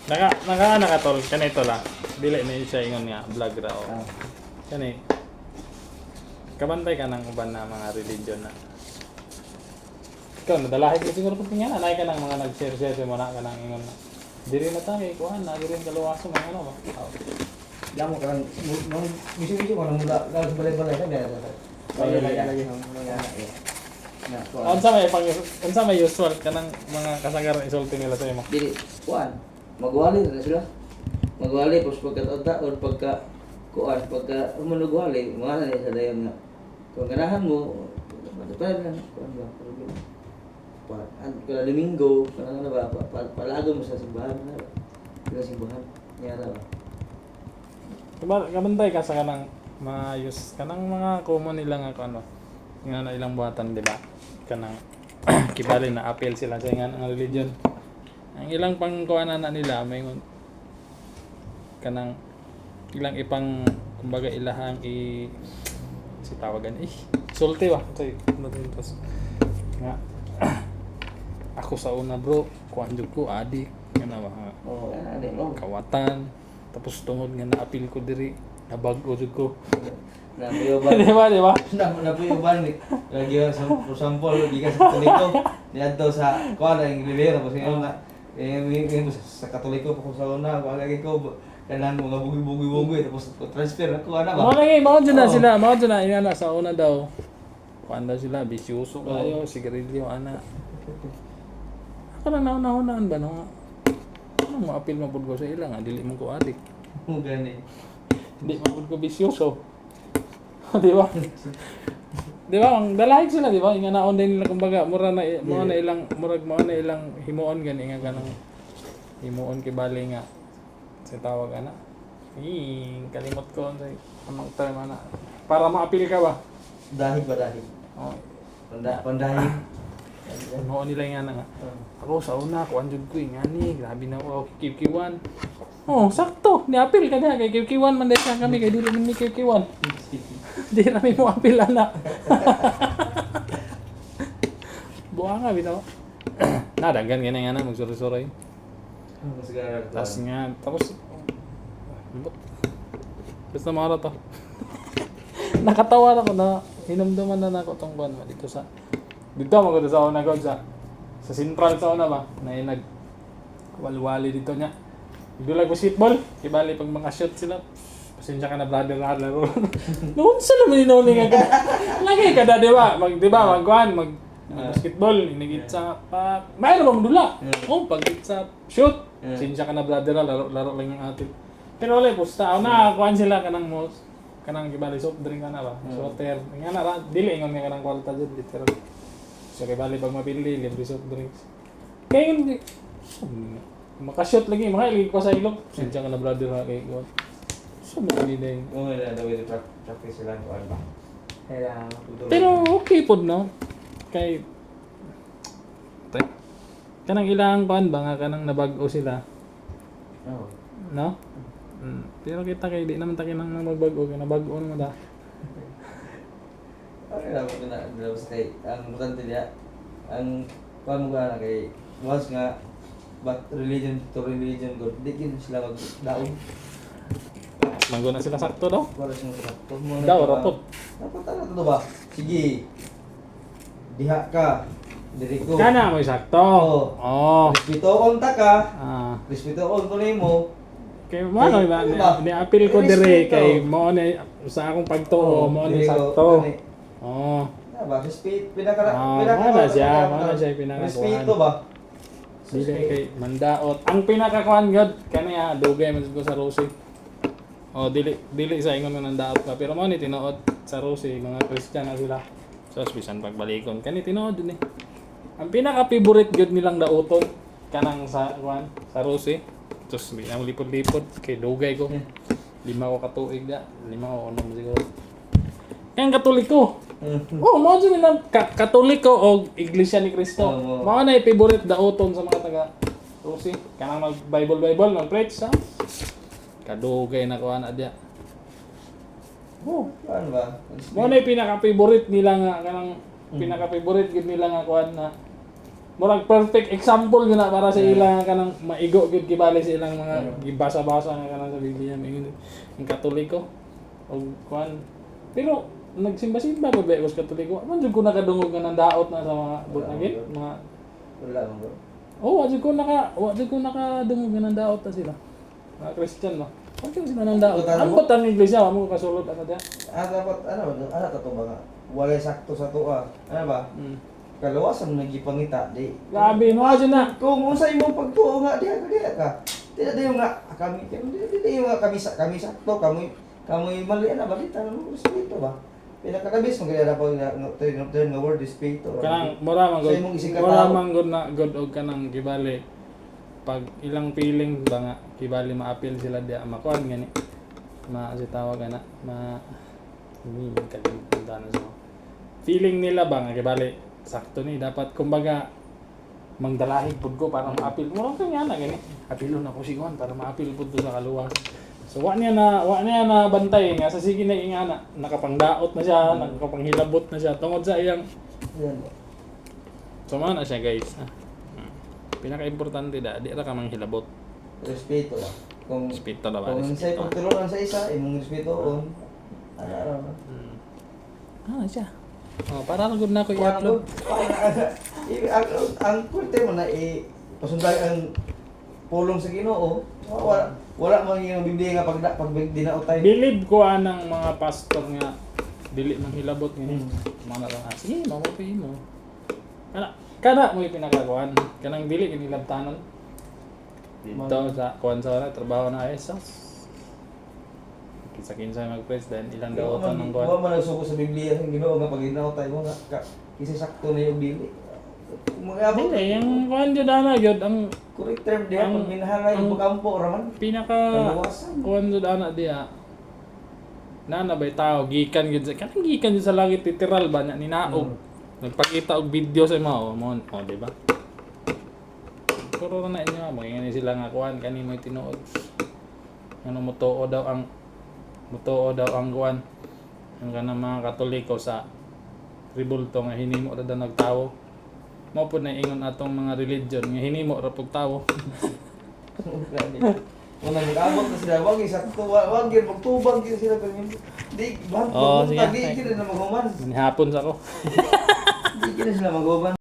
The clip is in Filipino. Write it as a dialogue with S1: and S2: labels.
S1: Naka tol kanito la. Dili na siya ingon nga vlog ra o. Kani. Kabantay ka ng uban na mga religion na. Ikaw nadalahi ko siguro pag tingala nay ka ng mga nag-share mo na ka ng ingon na. Diri na tayo kuan na diri kaluwaso ng ano ba.
S2: Damo ka lang bisu-bisu ka lang mula sa balay-balay ka lagi.
S1: Unsa may usual kanang mga kasagaran isulti nila sa imo?
S2: Dili kuan. Magwali na sila. Magwali pos pagkataon or pagka kuan pagka manugwali mga na sa dayon nga. Kung ganahan mo pwede lang kuan ba. Kada Domingo, ano ba, palago mo sa simbahan na ba? Sa simbahan, niya na ba?
S1: Kabantay ka sa kanang maayos kanang mga common nila nga ano nga na ilang buhatan di ba kanang kibali na appeal sila sa nga ang religion ang ilang pangkuanan na nila may kanang ilang ipang kumbaga ilahang si tawagan sulti ba tay ano din tos nga ako sa una bro kuan jud ko adik nga ba
S2: Oo, adik mo.
S1: kawatan tapos tungod nga na-appeal ko diri nabag-o jud ko
S2: Napuyoban.
S1: di ba
S2: Napuyoban ni. Lagi sa sample gikas sa Katoliko. Niadto sa kuan ang Rivera kasi nga sa Katoliko ko sa una lagi ko kanan mga bugi-bugi tapos transfer ako ana ba.
S1: Mao dyan na sila, mao dyan na inana sa una daw. Kuan daw sila bisyoso kayo, sigarilyo ana. Ako lang nauna-unaan ba no? Ano mo appeal mo pud ko sa ilang, dili mo ko adik.
S2: Mo gani.
S1: Hindi mo pud ko bisyoso. Di ba? Di ba? Ang dalahig sila, di ba? Nga naon din nila kumbaga, mura na ilang himuon gani nga kanang himuon kibali nga sa tawag ana. Kalimot ko sa anong term ana. Para ma-appeal ka ba?
S2: Dahig ba dahig?
S1: Oh.
S2: Pandahig.
S1: Himuon nila nga nga. Ako sa una, kuan jud ko ingani, grabe na ako kikiwan. Oh, sakto. Ni-appeal ka na kay kikiwan man dahil kami kay dili man ni kikiwan. Di rami mo apil ana. Buang nga bitaw. Nadaggan gani nga na magsuri-suri. Tas nga tapos basta mara to. Nakatawa ako na hinumduman na nako tong buwan dito sa mo ko sa una ko sa central sa una ba na nag walwali dito nya. Dulag basketball, kibali pag mga shot sila. Pasensya ka na brother na laro. Noon sa naman inuli nga ka. Lagi ka da, di ba? Magkuhan, basketball, inigit sa mayroon bang dula? Oh, pag sa shoot. Pasensya ka na brother na laro lang yung atin. Pero wala, pusta. Kuhan sila kanang kanang kibali soft drink ka na ba? Soter. Nga na, dili ingon nga kanang kwalita dyan, literal. So kibali pag mapili, libre soft drinks. Kaya yun, makashoot lagi, makailig ko sa ilog. Pasensya ka na brother na kay Iwan. So, hindi na yung...
S2: Oo, na daw yung practice sila ko ano ba? Kaya
S1: Pero okay po, no? Kay... Kanang ilang paan ba nga kanang nabag-o sila?
S2: Oo.
S1: No? Pero kita kay di naman tayo nang magbag-o, kaya nabag-o naman da.
S2: Okay lang ko na sa kay ang importante niya ang kuan mo na kay once nga but religion to religion god di gid sila magdaog.
S1: Manggo na sila sakto daw?
S2: Wala siyang sakto.
S1: Daw, rapot.
S2: Dapat na to ba? Sige. Diha ka. Diri ko.
S1: Kana mo sakto. Oh.
S2: Respeto ta ka. Respeto to nimo.
S1: Kay mo ano ba? Ni-appeal ko dire kay mo na sa akong pagtuo, mo ni sakto. Oh.
S2: Ba, respeto pinaka
S1: Mana siya pinaka.
S2: Respeto ba?
S1: Dili kay mandaot. Ang pinakakuan god kaniya dugay man ko sa Rosie. Oh, dili sa ingon nga nandaot ka pero mo ni tinuod sa Rosie mga Kristiyano sila. So bisan pagbalikon kani tinuod ni. Ang pinaka-favorite god nilang daoton kanang sa kuan sa Rosie. Tapos binang lipod-lipod kay dugay ko. 5 ko katuig da, 5 ko ano siguro. Kaya Katoliko. Oh, mo dyan nilang Katoliko o Iglesia ni Cristo. Mao na favorite daoton sa mga taga Rosie. Kanang mag-Bible, mag-preach ha. Kadugay na kuha na diya.
S2: Oh, ano ba?
S1: Mo na pinaka-favorite nila nga kanang pinaka-favorite gid nila nga kuha na murag perfect example yun na para sa ilang kanang maigo gud gibali sa ilang mga gibasa-basa nga kanang sa Biblia mingon ang Katoliko og kuan. Pero nagsimba-simba ko ba sa Katoliko. Man jud ko nakadungog nga nang daot na sa mga butagin, mga
S2: Wala man bro.
S1: wa jud ko nakadungog nga nang daot na sila. Mga Christian no. Ano sila nang daot? Ang butang ng iglesia wa mo kasulod ano dia?
S2: Dapat ano to ba nga? Walay sakto sa tuwa. Ano ba? Kalawasan nagipangita di.
S1: Grabe mo kasi na.
S2: Kung unsa imong pagtuo nga diha ka. Tidak dayo nga kami dayo nga kami sakto kami mali na balita ng respeto ba. Pinakakabis mo kaya dapat turn nga word respeto.
S1: Kanang mura man
S2: Sa
S1: gud.
S2: imong isig
S1: Mura
S2: katao.
S1: man gud na god og kanang gibali. Pag ilang feeling ba nga gibali ma-appeal sila dia makuan gani. Si tawag ana hindi kalimutan na so. Feeling nila ba nga gibali sakto ni dapat kumbaga mangdalahig pud ko para ma-appeal mo lang nga na gani. Apilon ako si Juan para ma-appeal pud to sa kaluwas. So wa niya na bantay nga sa sige na ingana nakapangdaot na siya, nakapanghilabot na siya tungod sa iyang
S2: Yan.
S1: suma na siya guys. Pinaka-importante di ra ka manghilabot.
S2: Respeto ba. Kung
S1: Respeto na ba?
S2: kung unsay pagtulungan sa isa imong respeto ano.
S1: Siya. Para na gud na ko
S2: Ano?
S1: i-upload.
S2: Ang kulte mo na pasunday ang pulong sa Ginoo. Wala man yung Biblia nga pag dinaotay.
S1: Believe ko anang mga pastor nga dili man hilabot nga mana lang sige mamupi mo. Kana mo pinakakuan kanang dili kinilabtanon. Dito sa kuan sa wala trabaho na Jesus. Kinsa mag-president ilang daw to ng kuan.
S2: Wa man nagsuko sa Biblia ang Ginoo nga pag dinaotay mo nga kasi sakto na yung dili. Magabot
S1: Dili yung kuan jud ana jud ang
S2: correct term diha pag minahalay yung pagkampo raman.
S1: pinaka
S2: Kalawasan.
S1: kuan jud ana diha. Nana bay tao gikan gyud sa kanang gikan jud sa langit literal ba nya ninaog. Nagpakita og video sa mo di ba? Pero na inyo mo ingani sila nga kuan kani mo tinuod. Ano mutuo daw ang kuan ang kanang mga Katoliko sa ribulto nga hinimo ra daw nagtawo. Mao pud na ingon atong mga religion nga hinimo ra pug tawo.
S2: Una mag-abot na sila, wag sakto, wag yun, magtubag yun sila ganyan. Di,
S1: Oh, sige.
S2: di, na maghuman.
S1: Manihapon sa ko.
S2: Di, sila maghuman.